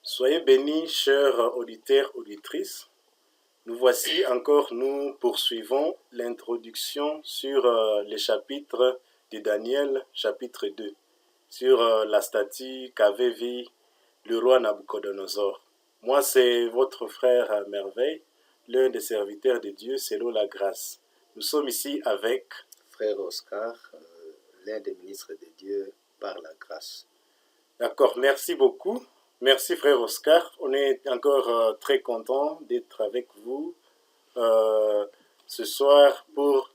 Soyez bénis, chers auditeurs, auditrices. Nous voici encore, nous poursuivons l'introduction sur le chapitre de Daniel, chapitre 2, sur la statue qu'avait vue le roi Nabucodonosor. Moi, c'est votre frère Merveille, l'un des serviteurs de Dieu selon la grâce. Nous sommes ici avec frère Oscar, l'un des ministres de Dieu par la grâce. D'accord, merci beaucoup. Merci frère Oscar. On est encore très content d'être avec vous ce soir pour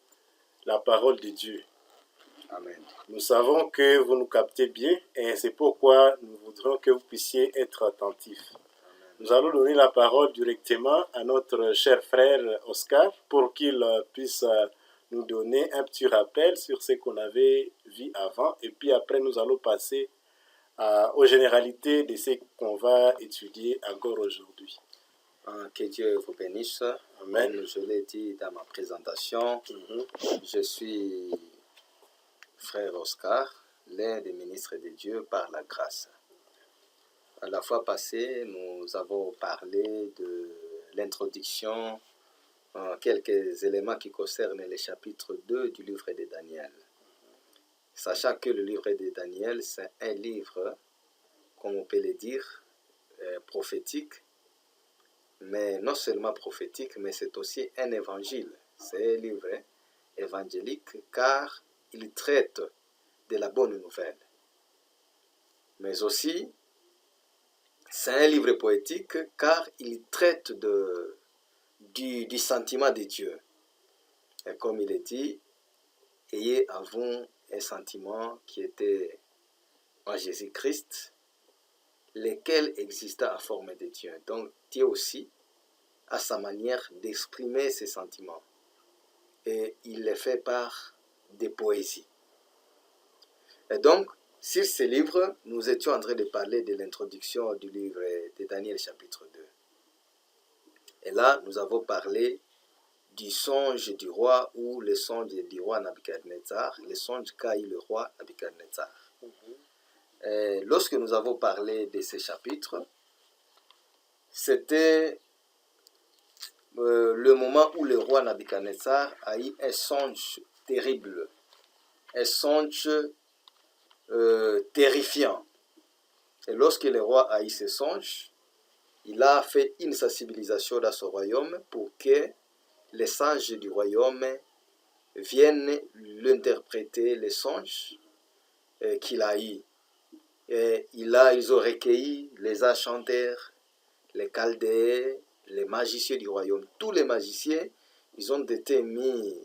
la parole de Dieu. Amen. Nous savons que vous nous captez bien et c'est pourquoi nous voudrons que vous puissiez être attentifs. Amen. Nous allons donner la parole directement à notre cher frère Oscar pour qu'il puisse nous donner un petit rappel sur ce qu'on avait vu avant et puis après nous allons passer aux généralités de ce qu'on va étudier encore aujourd'hui. Que Dieu vous bénisse. Amen. Comme je l'ai dit dans ma présentation, je suis frère Oscar, l'un des ministres de Dieu par la grâce. À la fois passée, nous avons parlé de l'introduction, quelques éléments qui concernent le chapitre 2 du livre de Daniel. Sachant que le livre de Daniel, c'est un livre, comme on peut le dire, prophétique, mais non seulement prophétique, mais c'est aussi un évangile. C'est un livre évangélique car il traite de la bonne nouvelle. Mais aussi, c'est un livre poétique car il traite du sentiment de Dieu. Et comme il est dit, ayez en vous un sentiment qui était en Jésus-Christ, lequel exista en forme de Dieu. Donc Dieu aussi a sa manière d'exprimer ses sentiments. Et il les fait par des poésies. Et donc, sur ce livre, nous étions en train de parler de l'introduction du livre de Daniel chapitre 2. Et là, nous avons parlé du songe du roi ou le songe du roi Nabucodonosor, le songe qu'a eu le roi Nabucodonosor. Lorsque nous avons parlé de ces chapitres, c'était le moment où le roi Nabucodonosor a eu un songe terrible, un songe terrifiant. Et lorsque le roi a eu ce songe, il a fait une sensibilisation dans son royaume pour que les sages du royaume viennent l'interpréter, le songe qu'il a eu. Et ils ont recueilli les enchanteurs, les chaldéens, les magiciens du royaume. Tous les magiciens, ils ont été mis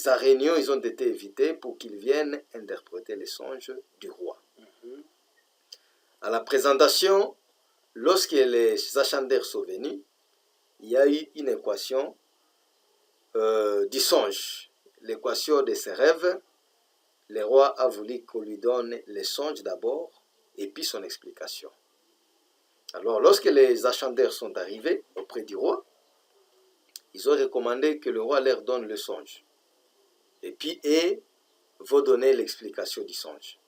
à réunion, ils ont été invités pour qu'ils viennent interpréter les songes du roi. À la présentation, lorsque les enchanteurs sont venus, il y a eu une équation du songe, l'équation de ses rêves. Le roi a voulu qu'on lui donne les songes d'abord et puis son explication. Alors, lorsque les enchanteurs sont arrivés auprès du roi, ils ont recommandé que le roi leur donne le songe. Et puis, ils vont donner l'explication du songe.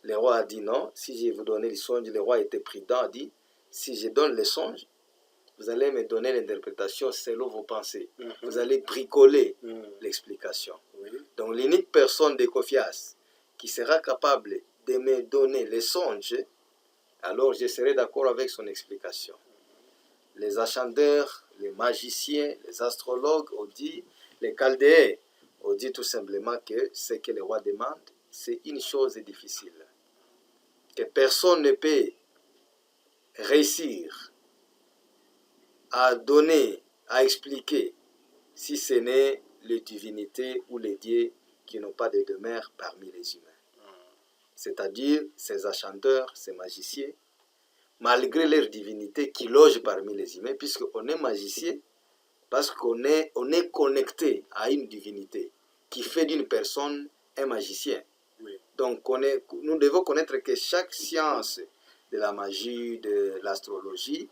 Le roi a dit non, si je vous donne le songe, le roi était prudent, a dit, si je donne le songe, vous allez me donner l'interprétation selon vos pensées. Vous allez bricoler l'explication. Donc, l'unique personne de confiance qui sera capable de me donner les songes, alors je serai d'accord avec son explication. Les enchanteurs, les magiciens, les astrologues ont dit, les chaldéens ont dit tout simplement que ce que le roi demande, c'est une chose difficile. Que personne ne peut réussir à donner, à expliquer, si ce n'est les divinités ou les dieux qui n'ont pas de demeure parmi les humains. C'est-à-dire ces enchanteurs, ces magiciens, malgré leur divinité qui loge parmi les humains, puisqu'on est magicien, parce qu'on est connecté à une divinité qui fait d'une personne un magicien. Donc nous devons connaître que chaque science de la magie, de l'astrologie,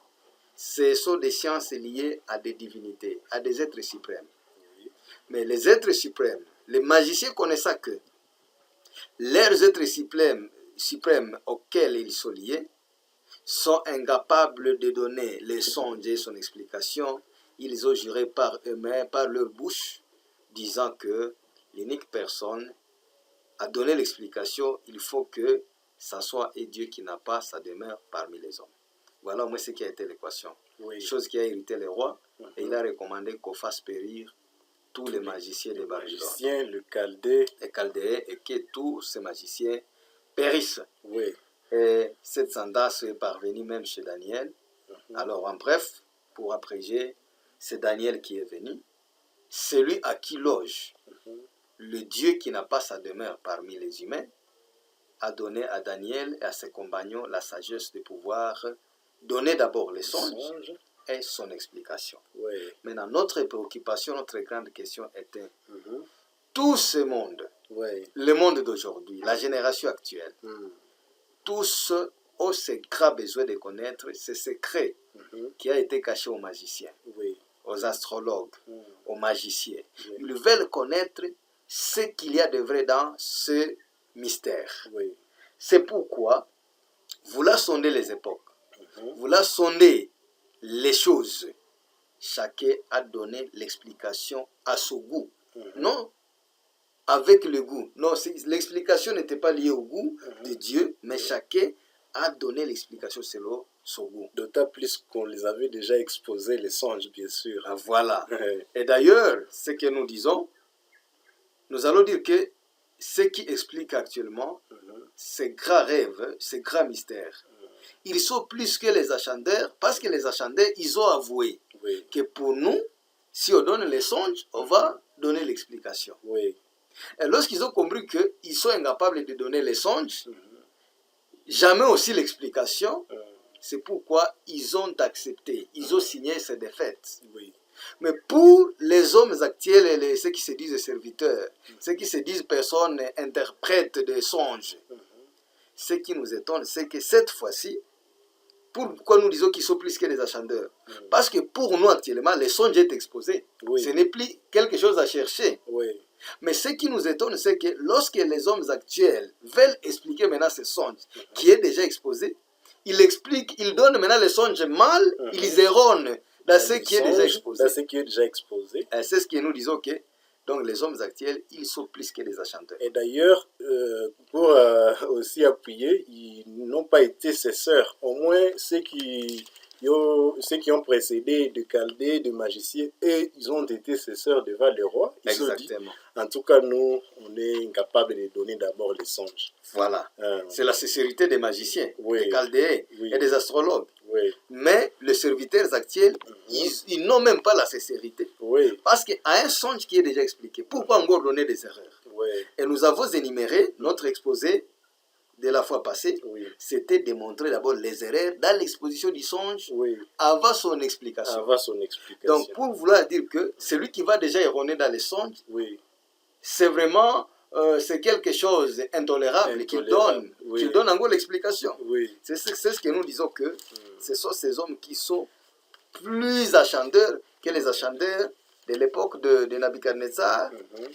ce sont des sciences liées à des divinités, à des êtres suprêmes. Mais les êtres suprêmes, les magiciens connaissant que leurs êtres suprêmes auxquels ils sont liés sont incapables de donner les songes et son explication, ils ont juré par eux-mêmes, par leur bouche, disant que l'unique personne à donner l'explication, il faut que ça soit et Dieu qui n'a pas sa demeure parmi les hommes. Voilà au moins ce qui a été l'équation. Oui. Chose qui a irrité les rois, et il a recommandé qu'on fasse périr tous les magiciens de Babylone. Magicien, le Chaldée. Les Chaldéens, et que tous ces magiciens périssent. Oui. Et cette tendance est parvenue même chez Daniel. Alors en bref, pour abréger, c'est Daniel qui est venu. Celui à qui loge le Dieu qui n'a pas sa demeure parmi les humains a donné à Daniel et à ses compagnons la sagesse de pouvoir donner d'abord les songes et son explication. Oui. Maintenant, notre préoccupation, notre grande question était tout ce monde, Oui. le monde d'aujourd'hui, la génération actuelle, tous ont ce grand besoin de connaître ce secret qui a été caché aux magiciens, Oui. aux astrologues, aux magiciens. Oui. Ils veulent connaître ce qu'il y a de vrai dans ce mystère. Oui. C'est pourquoi, vouloir sonder les époques, vouloir sonder les choses, chacun a donné l'explication à son goût. Non avec le goût. Non, l'explication n'était pas liée au goût de Dieu, mais chacun a donné l'explication selon son goût. D'autant plus qu'on les avait déjà exposés, les songes, bien sûr. Ah, voilà. Et d'ailleurs, ce que nous disons, nous allons dire que ce qui explique actuellement ces grands rêves, ces grands mystères, ils sont plus que les achandeurs, parce que les achandeurs, ils ont avoué que pour nous, si on donne les songes, on va donner l'explication. Oui. Et lorsqu'ils ont compris qu'ils sont incapables de donner les songes, jamais aussi l'explication, c'est pourquoi ils ont accepté, ils ont signé ces défaites. Oui. Mais pour les hommes actuels, et ceux qui se disent serviteurs, ceux qui se disent personnes interprètes des songes, ce qui nous étonne, c'est que cette fois-ci, pourquoi nous disons qu'ils sont plus que les achandeurs? Parce que pour nous actuellement, les songes est exposé. Oui. Ce n'est plus quelque chose à chercher. Oui. Mais ce qui nous étonne, c'est que lorsque les hommes actuels veulent expliquer maintenant ces songes, qui est déjà exposé, ils expliquent, ils donnent maintenant les songes mal, ils erronent dans ce qui est déjà exposé. Dans ce qui est déjà exposé. Et c'est ce que nous disons que donc les hommes actuels, ils sont plus que des achandeurs. Et d'ailleurs, pour aussi appuyer, ils n'ont pas été cesseurs. Au moins, ceux qui ont précédé de Chaldée, de magiciens, et ils ont été cesseurs devant le roi. Ils Exactement. Dit, en tout cas, nous, on est incapable de donner d'abord les songes. Voilà. C'est la sincérité des magiciens, des Chaldéens et des astrologues. Oui. Mais les serviteurs actuels, ils n'ont même pas la sincérité. Oui. Parce qu'à un songe qui est déjà expliqué, pourquoi encore donner des erreurs? Oui. Et nous avons énuméré notre exposé de la fois passée, c'était de montrer d'abord les erreurs dans l'exposition du songe avant son explication. Avant son explication. Donc pour vouloir dire que celui qui va déjà erroner dans les songes, c'est vraiment c'est quelque chose d'intolérable qu'il donne encore l'explication. C'est ce que nous disons que ce sont ces hommes qui sont plus achandeurs que les achandeurs de l'époque de Nabuchodonosor,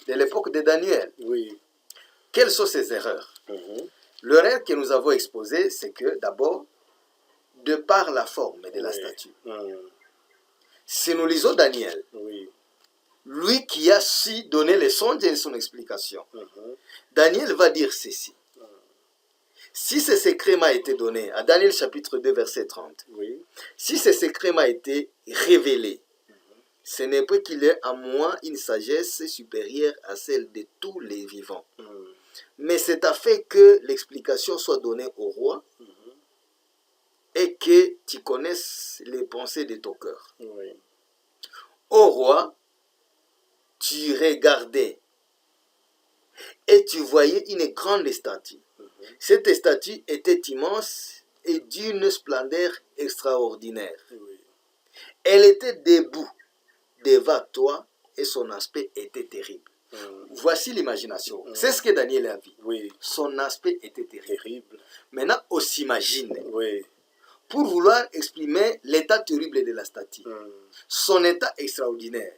de l'époque de Daniel. Quelles sont ces erreurs? L'erreur que nous avons exposée, c'est que d'abord, de par la forme de la statue, si nous lisons Daniel, lui qui a su donner les songes et son explication, Daniel va dire ceci. Si ce secret m'a été donné, à Daniel chapitre 2, verset 30, si ce secret m'a été révélé, ce n'est pas qu'il ait à moi une sagesse supérieure à celle de tous les vivants. Mais c'est afin que l'explication soit donnée au roi et que tu connaisses les pensées de ton cœur. Au roi, tu regardais et tu voyais une grande statue. Cette statue était immense et d'une splendeur extraordinaire. Elle était debout devant toi et son aspect était terrible. Voici l'imagination. C'est ce que Daniel a vu. Son aspect était terrible. Maintenant, on s'imagine. Pour vouloir exprimer l'état terrible de la statue, son état extraordinaire,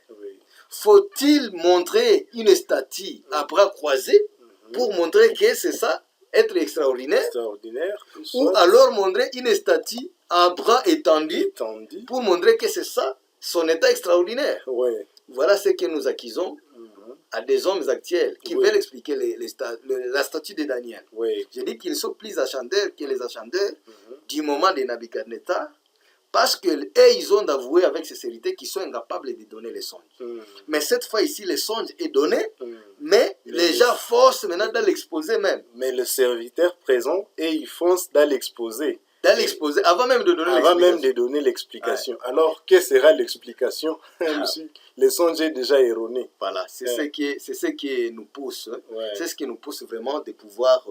faut-il montrer une statue à bras croisés pour montrer que c'est ça être extraordinaire, extraordinaire, ou soit alors montrer une statue à bras étendus étendu. pour montrer que c'est ça son état extraordinaire. Ouais. Voilà ce que nous accusons Mhm. à des hommes actuels qui Oui. veulent expliquer la statue de Daniel. Oui. Je dis qu'ils sont plus achandeurs que les achandeurs Mhm. du moment de Nabucodonosor, parce qu'eux, ils ont avoué avec sincérité qu'ils sont incapables de donner les songes. Mhm. Mais cette fois ici, le songe est donné, Mhm. mais Mais les gens forcent maintenant dans l'exposé même. Mais le serviteur présent, et il fonce dans l'exposé. Dans l'exposé, avant même de donner Avant même l'explication. de donner l'explication. Alors, quelle sera l'explication même si le songe est déjà erroné? Voilà, c'est ce qui nous pousse. Ouais. C'est ce qui nous pousse vraiment de pouvoir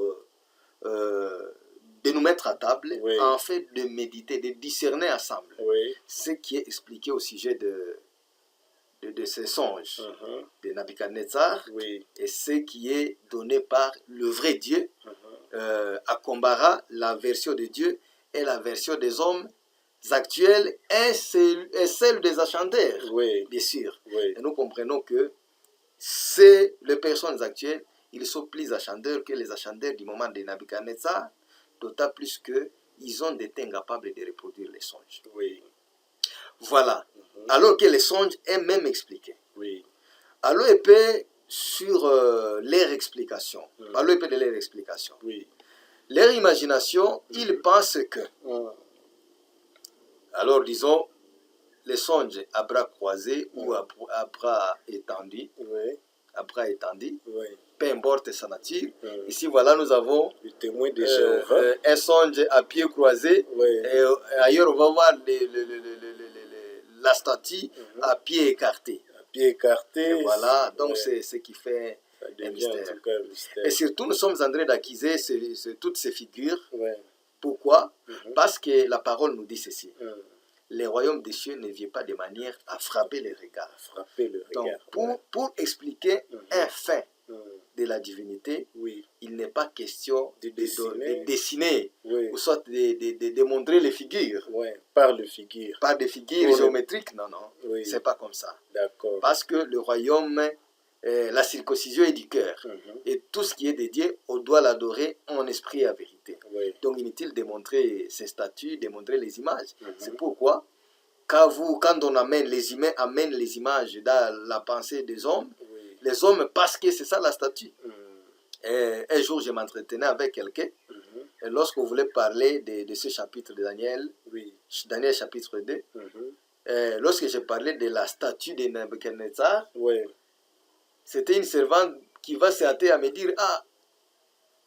de nous mettre à table, Oui. en fait de méditer, de discerner ensemble Oui. ce qui est expliqué au sujet de ces songes Mhm. de Nabucodonosor Oui. et ce qui est donné par le vrai Dieu, Mhm. à comparer la version de Dieu et la version des hommes actuels et celle des achandeurs, Oui. bien sûr. Oui. Et nous comprenons que c'est les personnes actuelles, ils sont plus achandeurs que les achandeurs du moment de Nabucodonosor, d'autant plus qu'ils ont été incapables de reproduire les songes. Oui. Voilà. Mhm. Alors que les songes est même expliqué. Oui. Alors, un peu sur leur explication. Mhm. Parlons un peu de leur explication. Oui. Leur imagination, ils pensent que, Mhm. alors disons, les songes à bras croisés ou à bras étendus, Oui. peu importe sa nature. Mhm. Ici, voilà, nous avons Le témoin de Jéhovah. un songe à pieds croisés. Oui. Et ailleurs, on va voir la statue Mhm. à pieds écartés. À pied écarté. Et voilà, donc Ouais. c'est ce qui fait Ça un devient en mystère. tout cas un mystère. Et surtout, nous sommes en train d'accuser toutes ces figures. Ouais. Pourquoi? Mhm. Parce que la parole nous dit ceci. Mhm. Les royaumes des cieux ne viennent pas de manière à frapper les regards. Frapper le Donc, regard. pour expliquer Mhm. un fait Mhm. de la divinité, Oui. il n'est pas question De de dessiner. dessiner Oui. ou soit de montrer les figures. Ouais. Par le figure. Pas des figures Pour le- géométriques, non, non. Oui. C'est pas comme ça. D'accord. Parce que le royaume, la circoncision est du cœur. Mhm. Et tout ce qui est dédié, on doit l'adorer en esprit et en vérité. Oui. Donc inutile de montrer ces statues, de montrer les images. Mhm. C'est pourquoi, quand on amène les humains, amène les images dans la pensée des hommes, Oui. les hommes, parce que c'est ça la statue. Mhm. Et un jour, je m'entretenais avec quelqu'un, Mhm. et lorsqu'on voulait parler de ce chapitre de Daniel, Oui. Daniel chapitre 2, Mhm. lorsque j'ai parlé de la statue de Nebuchadnezzar, Oui. c'était une servante qui va se hâter à me dire, ah,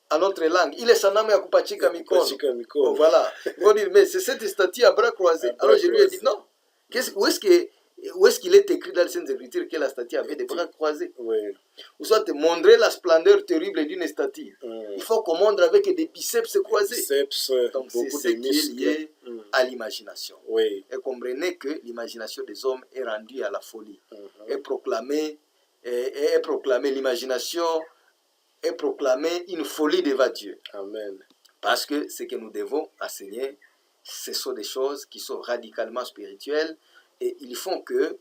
à notre langue, il est sanamu ya kupachika mikono. Kupachika mikono. Oh, voilà. Ils vont dire, mais c'est cette statue à bras croisés. À bras Alors je lui ai dit, croisés. non. Où est-ce qu'il est écrit dans les Saintes Écritures que la statue avait des bras croisés? Oui. Ou soit montrer la splendeur terrible d'une statue. Mhm. Il faut qu'on montre avec des biceps croisés. Biceps, Donc c'est beaucoup ce de qui est muscles. lié Mhm. à l'imagination. Oui. Et comprenez que l'imagination des hommes est rendue à la folie. Mhm. Et proclamer l'imagination et proclamer une folie devant Dieu. Amen. Parce que ce que nous devons enseigner, ce sont des choses qui sont radicalement spirituelles et ils font que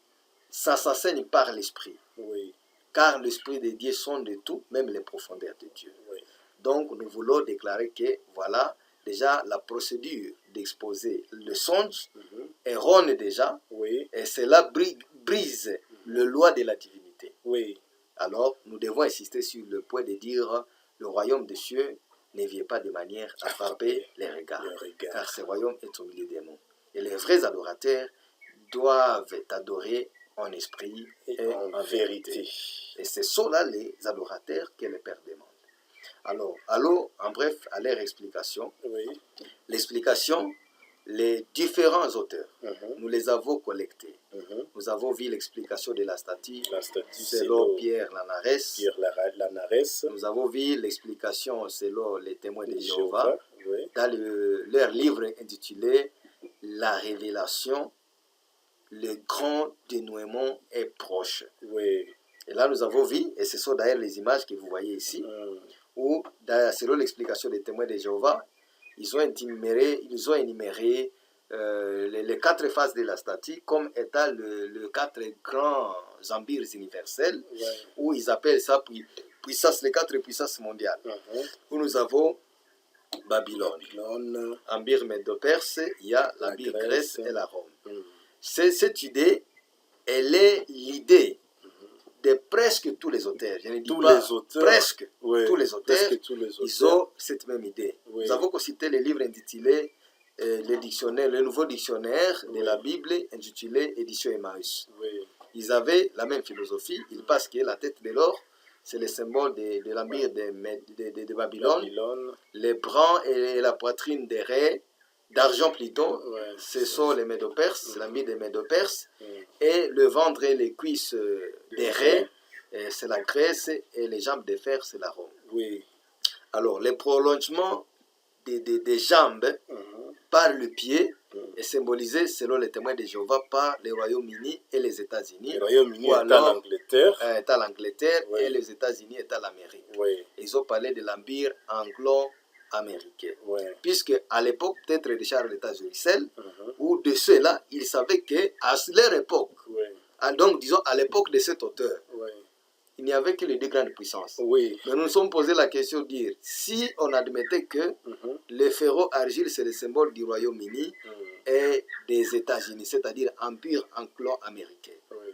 ça s'enseigne par l'esprit. Oui. Car l'esprit de Dieu sonde de tout, même les profondeurs de Dieu. Oui. Donc nous voulons déclarer que voilà, déjà la procédure d'exposer le songe Mhm. erronée déjà Oui. et cela brise le loi de la divinité. Oui. Alors, nous devons insister sur le point de dire le royaume des cieux ne vient pas de manière à frapper les regards, Le regard. car ce royaume est au milieu de nous. Et les vrais adorateurs doivent adorer en esprit et en vérité. Et ce sont là les adorateurs que le Père demande. Alors, allons en bref à leur explication. Oui. L'explication, les différents auteurs, Mhm. nous les avons collectés. Mhm. Nous avons vu l'explication de la statue La statue selon Pierre Lanarès. Pierre Lanarès. Nous avons vu l'explication selon les témoins de Jéhovah Jéhovah. Oui. dans leur livre intitulé La révélation, le grand dénouement est proche. Oui. Et là, nous avons vu, et ce sont d'ailleurs les images que vous voyez ici, Mhm. où, selon l'explication des témoins de Jéhovah, ils ont énuméré les 4 phases de la statue comme étant les 4 grands empires universels, Ouais. où ils appellent ça puissance, les 4 puissances mondiales. Mhm. Où nous avons Babylone. Babylone, Empire Médo-Perse, il y a l'Empire Grèce. Grèce et la Rome. mm, Cette idée, elle est l'idée de presque tous les auteurs. Je ne dis tous pas les auteurs, presque ouais, tous les auteurs, presque tous les ils auteurs, ont cette même idée. Oui. Nous avons cité les livres intitulés le nouveau dictionnaire de Oui. la Bible intitulé Édition Emmaüs. oui, Ils avaient la même philosophie. Ils pensent que la tête de l'or, c'est le symbole de l'empire de Babylone. Babylone, Les bras et la poitrine des raies, d'argent plutôt, ouais, ce sont les Médo-Perses, l'empire des Médo-Perses. mm, Et le ventre et les cuisses des raies, raies. c'est la Grèce, et les jambes de fer, c'est la Rome. oui, Alors, le prolongement des jambes mhm, par le pied mm. est symbolisé, selon les témoins de Jéhovah, par le Royaume-Uni et les États-Unis. Le Royaume-Uni Ou est à alors, l'Angleterre, est à l'Angleterre, Oui. et les États-Unis est à l'Amérique. oui, Ils ont parlé de l'empire anglo-américain. oui, Puisque à l'époque, peut-être de Charles d'État-Ursel, mhm, ou de ceux-là, ils savaient qu'à leur époque, oui, donc disons à l'époque de cet auteur, oui, il n'y avait que les deux grandes puissances. oui, Mais nous nous sommes posé la question de dire, si on admettait que mhm, le ferro-argile, c'est le symbole du Royaume-Uni mm, et des États-Unis, c'est-à-dire empire anglo-américain. oui,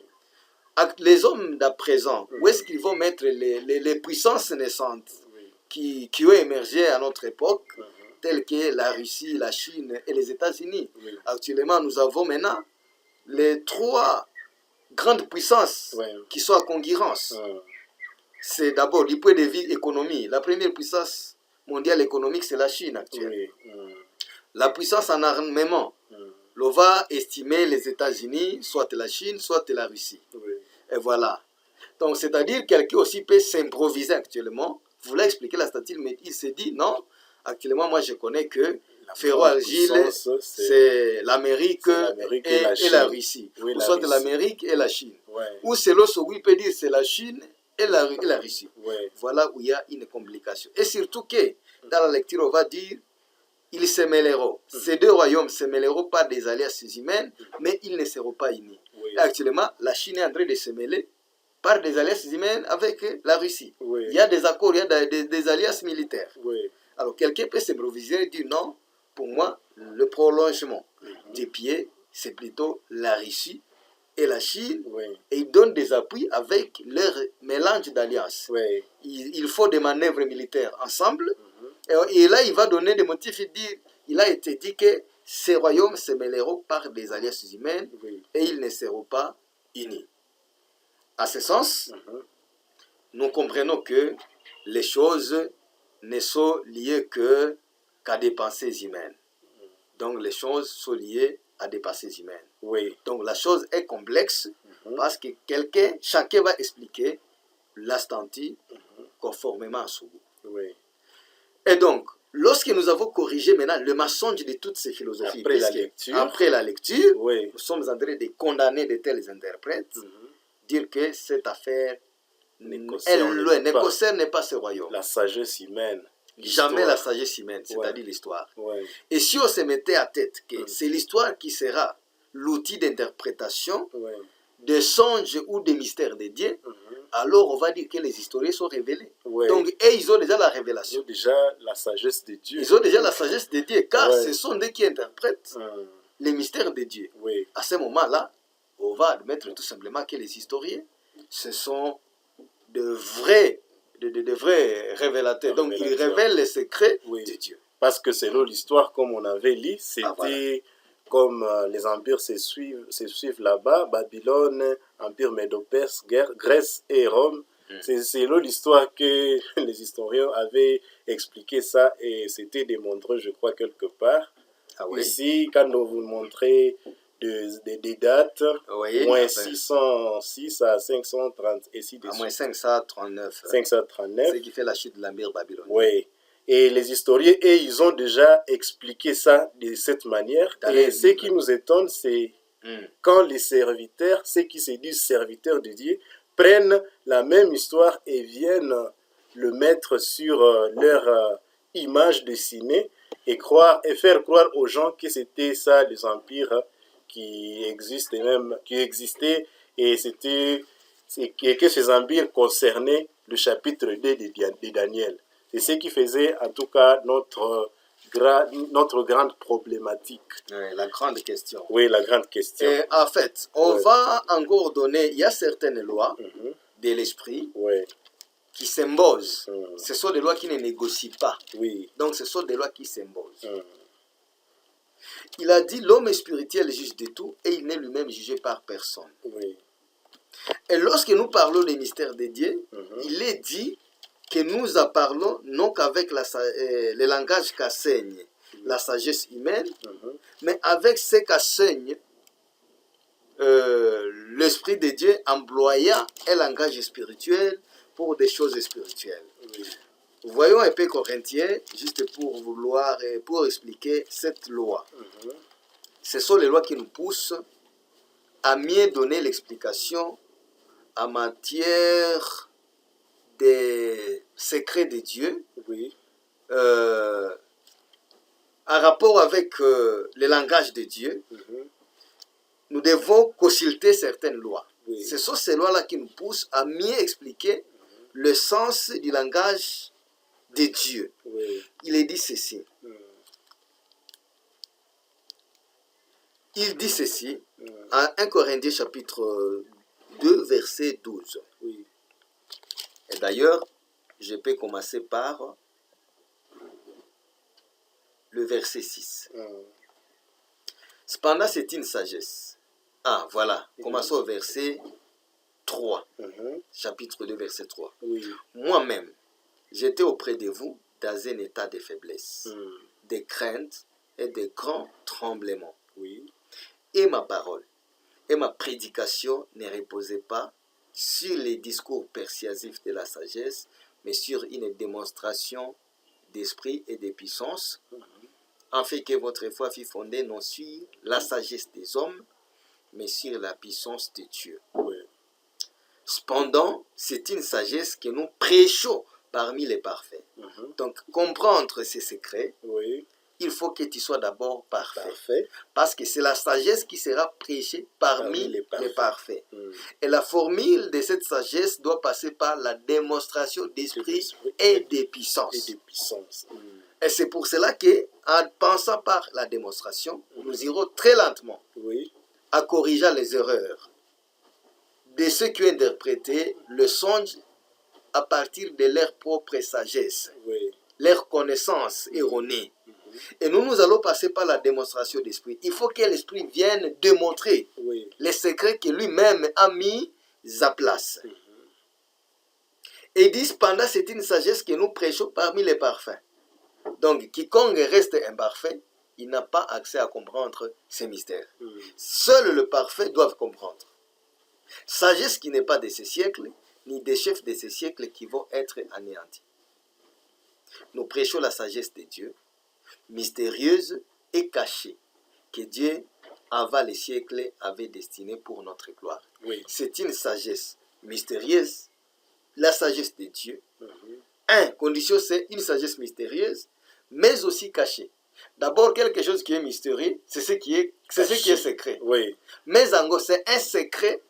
Les hommes d'à présent, où Mhm. est-ce qu'ils vont mettre les puissances naissantes oui, qui ont émergé à notre époque, mhm, telles que la Russie, la Chine et les États-Unis? oui, Actuellement, nous avons maintenant les trois grandes puissances oui, qui sont en concurrence. mm, C'est d'abord du point de vue économie. La première puissance mondiale économique, c'est la Chine actuelle. oui, mm, La puissance en armement, mm, l'on va estimer les États-Unis, soit la Chine, soit la Russie. oui, Et voilà. Donc, c'est-à-dire quelqu'un aussi peut s'improviser actuellement. Vous voulez expliquer la stature, mais il s'est dit non. Actuellement, moi, je connais que la ferro-argile, puissance, c'est l'Amérique et la et la Chine. Russie. Oui, Ou la soit Russie. l'Amérique et la Chine. Ouais, Ou selon ce qu'il peut dire, c'est la Chine et la Russie. ouais, Voilà où il y a une complication. Et surtout que, dans la lecture, on va dire, ils se mêleront. Ces deux royaumes se mêleront par des alliances humaines, mais ils ne seront pas unis. oui, Et actuellement, la Chine est en train de se mêler par des alliances humaines avec la Russie. oui, Il y a des accords, il y a des alliances militaires. oui, Alors, quelqu'un peut s'improviser et dire non, pour moi, le prolongement des pieds, c'est plutôt la Russie et la Chine, oui, et ils donnent des appuis avec leur mélange d'alliances. oui, Il faut des manœuvres militaires ensemble, mhm, et là, il va donner des motifs et dire, il a été dit que ces royaumes se mêleront par des alliances humaines oui, et ils ne seront pas unis. À ce sens, mhm, nous comprenons que les choses ne sont liées qu'à des pensées humaines. Donc, les choses sont liées à des pensées humaines. oui, Donc, la chose est complexe mhm, parce que chacun va expliquer l'instanti conformément à son goût. oui. Et donc, lorsque nous avons corrigé maintenant le mensonge de toutes ces philosophies, Après la puisque lecture. après la lecture, Oui, nous sommes en train de condamner de tels interprètes, mhm, dire que cette affaire Ne ne concerne pas. concerne pas ce royaume. la sagesse humaine. Jamais la l'histoire. sagesse humaine, c'est-à-dire Ouais. l'histoire. Ouais, Et si on se mettait à tête que Mm. c'est l'histoire qui sera l'outil d'interprétation ouais, des songes ou des mystères de Dieu, mhm, alors on va dire que les historiens sont révélés. ouais. Donc, et ils ont déjà la Ils révélation. ont déjà la sagesse de Dieu. Ils ont déjà la sagesse de Dieu, car Ouais. ce sont eux qui interprètent Mhm, les mystères de Dieu. oui, À ce moment-là, on va admettre tout simplement que les historiens, ce sont de vrais révélateurs. Donc, ils Révélateurs. révèlent les secrets Oui. de Dieu. parce que selon l'histoire, comme on avait lu, c'était voilà. comme les empires se suivent là-bas, Babylone, Empire Médo-Perse, Grèce et Rome. C'est selon l'histoire que les historiens avaient expliqué ça et c'était démontré, je crois, quelque part. Ah oui. Ici, quand on vous montrez des dates, Oui, moins enfin, 606 à 530, et si de à moins suite. 539, 539. ce qui fait la chute de l'empire babylonien. Oui. Et les historiens, et ils ont déjà expliqué ça de cette manière. Dans Et les ce livres. qui nous étonne, c'est quand les serviteurs, ceux qui se disent serviteurs de Dieu, prennent la même histoire et viennent le mettre sur leur image dessinée et faire croire aux gens que c'était ça les empires qui existaient et que ces empires concernaient le chapitre 2 de Daniel. C'est ce qui faisait en tout cas notre grande problématique. Oui, la grande question. Oui, la grande question. Et en fait, on Ouais. va encore donner, il y a certaines lois Mhm. de l'esprit Ouais. qui s'imposent. Mhm. Ce sont des lois qui ne négocient pas. Oui. Donc ce sont des lois qui s'imposent. Mhm. Il a dit l'homme est spirituel juge de tout et il n'est lui-même jugé par personne. Oui. Et lorsque nous parlons des mystères de Dieu, Mhm. il est dit que nous en parlons non qu'avec le langage qu'enseigne la sagesse humaine, Mhm. mais avec ce qu'enseigne l'Esprit de Dieu employant un langage spirituel pour des choses spirituelles. Oui. Voyons un peu Corinthiens, juste pour pour expliquer cette loi. Mhm. Ce sont les lois qui nous poussent à mieux donner l'explication en matière des secrets de Dieu, Oui. en rapport avec le langage de Dieu. Mhm. Nous devons consulter certaines lois. Oui. Ce sont ces lois-là qui nous poussent à mieux expliquer le sens du langage de Dieu. Oui. Il est dit ceci. Mhm. Il dit ceci Mhm. en 1 Corinthiens chapitre 2, verset 12. Oui. Et d'ailleurs, je peux commencer par le verset 6. Mhm. Cependant, c'est une sagesse. Ah, voilà. Commençons au verset 3. Mhm. Chapitre 2, verset 3. Oui. Moi-même, j'étais auprès de vous dans un état de faiblesse, Mhm. de crainte et de grands tremblements. Oui. Et ma parole et ma prédication ne reposaient pas sur les discours persuasifs de la sagesse, mais sur une démonstration d'esprit et de puissance, afin que votre foi fût fondée non sur la sagesse des hommes, mais sur la puissance de Dieu. Oui. Cependant, c'est une sagesse que nous prêchons parmi les parfaits. Mhm. Donc, comprendre ces secrets, Oui. il faut que tu sois d'abord parfait. Parfait. Parce que c'est la sagesse qui sera prêchée parmi Parmi les les parfaits. parfaits. Mhm. Et la formule de cette sagesse doit passer par la démonstration d'esprit et de puissance. Et de puissance. Mhm. Et c'est pour cela que, en pensant par la démonstration, nous irons très lentement Oui. à corriger les erreurs de ceux qui ont interprété le songe à partir de leur propre sagesse, Oui. leur connaissance erronée. Et nous allons passer par la démonstration d'esprit. Il faut que l'esprit vienne démontrer Oui. les secrets que lui-même a mis à place. Et il dit, cependant, c'est une sagesse que nous prêchons parmi les parfaits. Donc, quiconque reste imparfait, il n'a pas accès à comprendre ces mystères. Mhm. Seul le parfait doit comprendre. Sagesse qui n'est pas de ce siècle, ni des chefs de ce siècle qui vont être anéantis. Nous prêchons la sagesse de Dieu, mystérieuse et cachée, que Dieu, avant les siècles, avait destinée pour notre gloire. Oui. C'est une sagesse mystérieuse, la sagesse de Dieu. Mhm. Condition, c'est une sagesse mystérieuse, mais aussi cachée. D'abord, quelque chose qui est mystérieux, c'est ce qui est secret. Oui. Mais en gros, c'est un secret,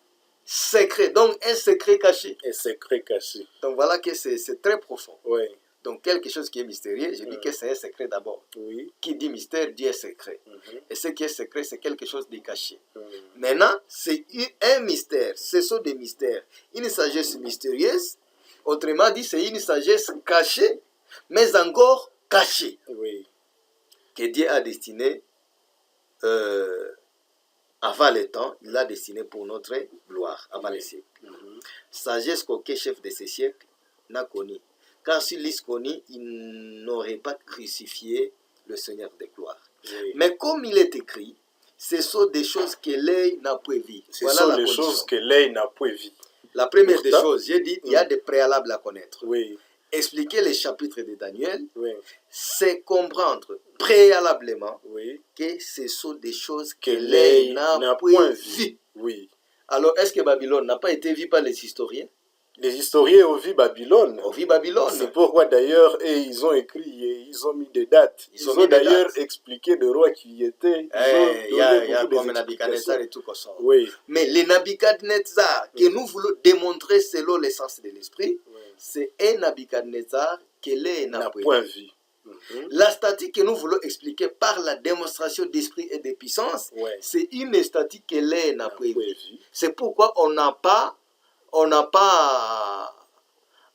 donc un secret caché. Un secret caché. Donc voilà que c'est très profond. Oui. Donc quelque chose qui est mystérieux, je dis que c'est un secret d'abord. Oui. Qui dit mystère, dit secret. Mhm. Et ce qui est secret, c'est quelque chose de caché. Mhm. Maintenant, c'est un mystère. Ce sont des mystères. Une sagesse mystérieuse, autrement dit, c'est une sagesse cachée, mais encore cachée, Oui. que Dieu a destinée avant le temps, il l'a destinée pour notre gloire, avant les siècles. Mhm. Sagesse qu'aucun chef de ce siècle n'a connue. Car s'il l'eût connue, il n'aurait pas crucifié le Seigneur de gloire. Oui. Mais comme il est écrit, ce sont des choses que l'œil n'a pas vues. Ce Voilà sont la les condition. choses que l'œil n'a pas vues. La première des Pourtant, choses, j'ai dit, il y a des préalables à connaître. Oui. Expliquer les chapitres de Daniel, Oui. c'est comprendre préalablement Oui. que ce sont des choses Que que l'œil l'œil n'a n'a point point vues. vu. Oui. Alors, est-ce que Babylone n'a pas été vue par les historiens? Les historiens ont vu Babylone. On vit Babylone. C'est pourquoi d'ailleurs, ils ont écrit, ils ont mis des dates. Ils ont ont mis des d'ailleurs dates. expliqué le roi qui y était. Il y a beaucoup comme Nabucodonosor d'explications. et tout comme ça. Oui. Mais les Nabucodonosor que nous voulons démontrer selon l'essence de l'esprit, Oui. c'est un Nabucodonosor qu'elle n'a n'a point pas vu. La statue que nous voulons expliquer par la démonstration d'esprit et de puissance, Ouais. c'est une statue qu'elle n'a N'a pas point vue. vu. C'est pourquoi on n'a pas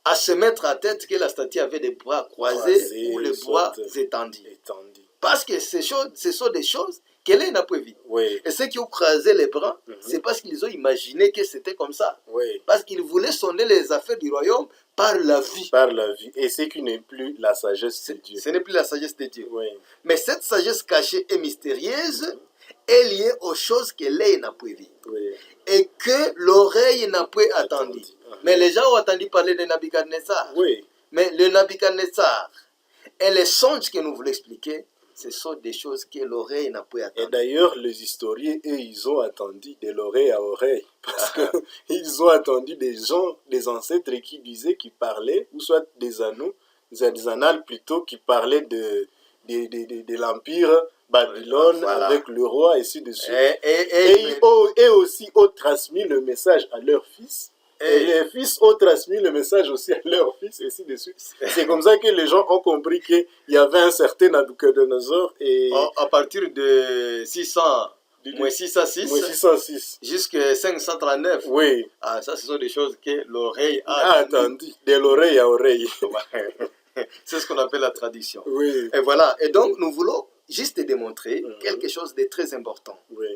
à se mettre à tête que la statue avait des bras croisés ou les bras étendus. Étendu. Parce que ce sont des choses qu'elle n'a pas vues. Oui. Et ceux qui ont croisé les bras, c'est parce qu'ils ont imaginé que c'était comme ça. Oui. Parce qu'ils voulaient sonder les affaires du royaume par la vie. Par la vie. Et ce qui n'est plus la sagesse de Dieu. Ce n'est plus la sagesse de Dieu. Oui. Mais cette sagesse cachée et mystérieuse est liée aux choses que l'œil n'a pas vues. Oui. Et que l'oreille n'a pas attendu. Attendu. Mais les gens ont entendu parler de Nabucodonosor. Oui. Mais le Nabucodonosor et les songes que nous voulons expliquer, ce sont des choses que l'oreille n'a pas Et attendu. d'ailleurs, les historiens, eux, ils ont attendu de l'oreille à oreille. Parce qu'ils ont attendu des gens, des ancêtres qui disaient, qui parlaient, ou soit des annales plutôt, qui parlaient de l'Empire Babylone, Voilà. avec le roi, et ainsi de suite. Et Et aussi ont transmis le message à leurs fils. Et les fils ont transmis le message aussi à leurs fils, et ainsi de suite. C'est comme ça que les gens ont compris qu'il y avait un certain Nabucodonosor. Et à partir de 600, moins 606, moins 606. jusqu'à 539, Oui, ah, ça, ce sont des choses que l'oreille a a attendu, de l'oreille à oreille. C'est ce qu'on appelle la tradition. Oui, Et voilà. Et donc, nous voulons juste démontrer quelque chose de très important. oui.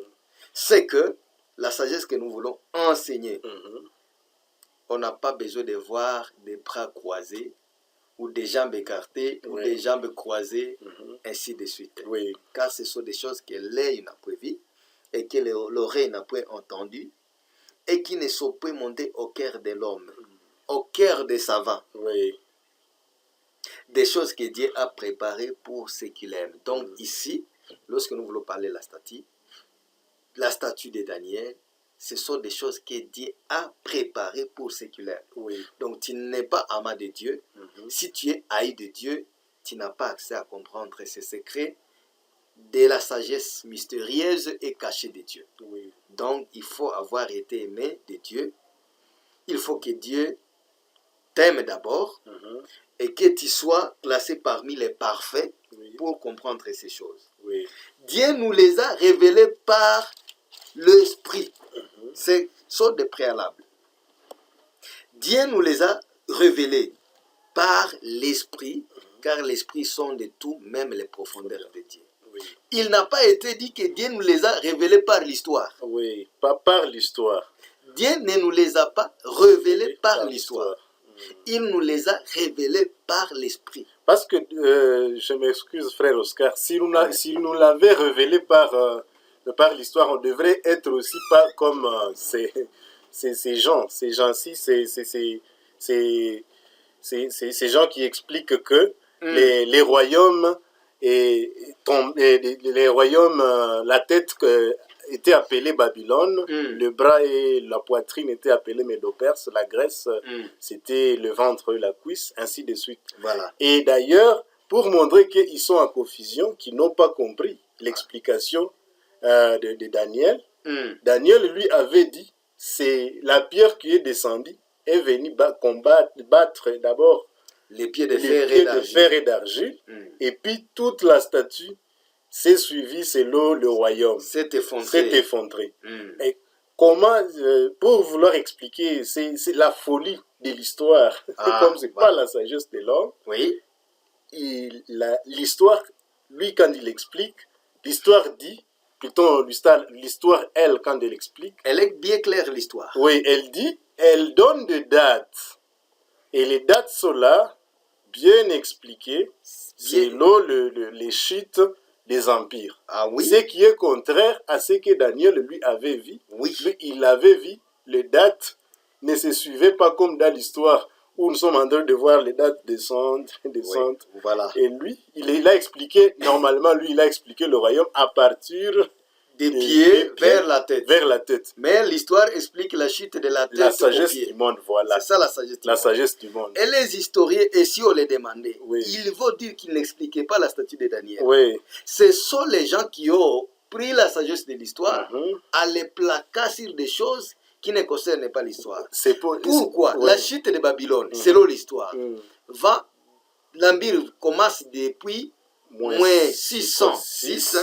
C'est que la sagesse que nous voulons enseigner, on n'a pas besoin de voir des bras croisés ou des jambes écartées ou des jambes croisées, ainsi de suite. Oui, Car ce sont des choses que l'œil n'a pas vues et que l'oreille n'a pas entendues et qui ne sont pas montées au cœur de l'homme, au cœur des savants. oui. Des choses que Dieu a préparées pour ceux qu'il aime. Donc ici, lorsque nous voulons parler de la statue de Daniel, ce sont des choses que Dieu a préparées pour ceux qu'il aime. Oui. Donc tu n'es pas amant de Dieu. Si tu es haï de Dieu, tu n'as pas accès à comprendre ces secrets de la sagesse mystérieuse et cachée de Dieu. Oui. Donc il faut avoir été aimé de Dieu. Il faut que Dieu t'aime d'abord et que tu sois classé parmi les parfaits pour comprendre ces choses. Oui. Dieu nous les a révélées par l'Esprit. Ce sont des préalables. Dieu nous les a révélées par l'Esprit, car l'Esprit sonde tout, même les profondeurs de Dieu. Oui. Il n'a pas été dit que Dieu nous les a révélées par l'histoire. Oui, pas par l'histoire. Dieu ne nous les a pas révélées par l'histoire. Il nous les a révélées par l'Esprit. Parce que, je m'excuse frère Oscar, si nous l'avait révélé par l'histoire, on devrait être aussi pas comme ces gens-ci, ces gens qui expliquent que les royaumes, les royaumes, la tête était appelée Babylone, le bras et la poitrine étaient appelés Médo-Perse, la Grèce, c'était le ventre et la cuisse, ainsi de suite. Voilà. Et d'ailleurs, pour montrer qu'ils sont en confusion, qu'ils n'ont pas compris l'explication de Daniel, Daniel lui avait dit, c'est la pierre qui est descendue, est venue battre d'abord les pieds de fer et d'argile, et puis toute la statue s'est suivie selon le royaume. C'est effondré. Et comment, pour vouloir expliquer, c'est la folie de l'histoire, comme c'est pas la sagesse de l'homme, l'histoire, lui quand il explique, l'histoire dit, plutôt l'histoire, elle, quand elle explique, elle est bien claire l'histoire. Oui, elle dit, elle donne des dates, et les dates sont là, bien expliquées, selon les chutes des empires. Ce qui est contraire à ce que Daniel lui avait vu. Lui, il avait vu, les dates ne se suivaient pas comme dans l'histoire où nous sommes en train de voir les dates descendre. Voilà. Et lui, il a expliqué, normalement, lui, il a expliqué le royaume à partir des pieds vers la tête. Mais l'histoire explique la chute de la tête. La sagesse du monde, voilà. C'est ça la sagesse du monde. Et les historiens, et si on les demandait, ils vont dire qu'ils n'expliquaient pas la statue de Daniel. Ce sont les gens qui ont pris la sagesse de l'histoire à les plaquer sur des choses qui ne concernent pas l'histoire. Pourquoi la chute de Babylone, selon l'histoire, va l'Empire commence depuis moins 606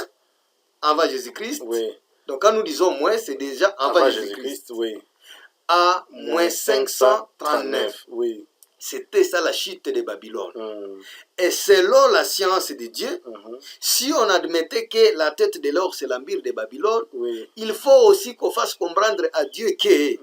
avant Jésus-Christ. Oui. Donc quand nous disons moins, c'est déjà avant Jésus-Christ. Oui. À moins 539. Oui. C'était ça la chute de Babylone. Et selon la science de Dieu, si on admettait que la tête de l'or c'est l'empire de Babylone, il faut aussi qu'on fasse comprendre à Dieu que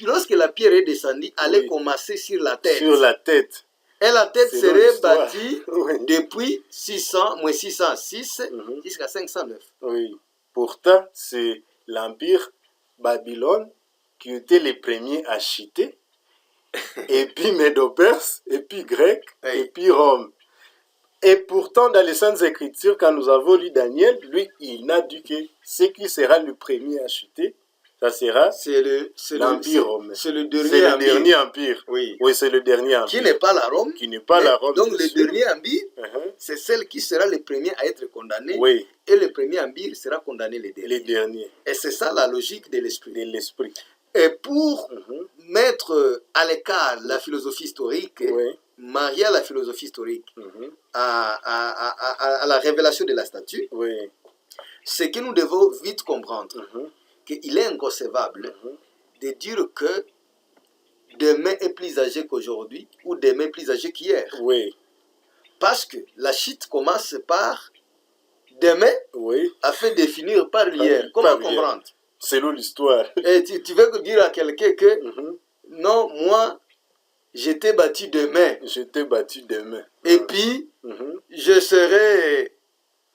lorsque la pierre est descendue, elle est commencée sur la tête. Sur la tête. Et la tête serait bâtie depuis 600, moins 606 jusqu'à 509. Oui. Pourtant, c'est l'empire Babylone qui était les premiers à chuter. Et puis Médo-Perse, et puis Grec, et puis Rome. Et pourtant, dans les Saintes Écritures, quand nous avons lu Daniel, lui, il n'a dit que ce qui sera le premier à chuter, ça sera l'Empire romain. C'est le dernier empire. Oui, c'est le dernier empire. Qui n'est pas la Rome. Qui n'est pas la Rome. Donc le dernier empire, c'est celle qui sera le premier à être condamné. Oui. Et le premier empire sera condamné le dernier. Les derniers. Et c'est ça la logique de l'esprit. De l'esprit. Et pour mettre à l'écart la philosophie historique, marier la philosophie historique à la révélation de la statue, c'est que nous devons vite comprendre qu'il est inconcevable de dire que demain est plus âgé qu'aujourd'hui ou demain est plus âgé qu'hier. Oui. Parce que la chute commence par demain afin de finir par hier. Comment comprendre? Selon l'histoire. Et tu veux dire à quelqu'un que non, moi, j'étais bâti demain. J'étais bâti demain. Et puis, je serai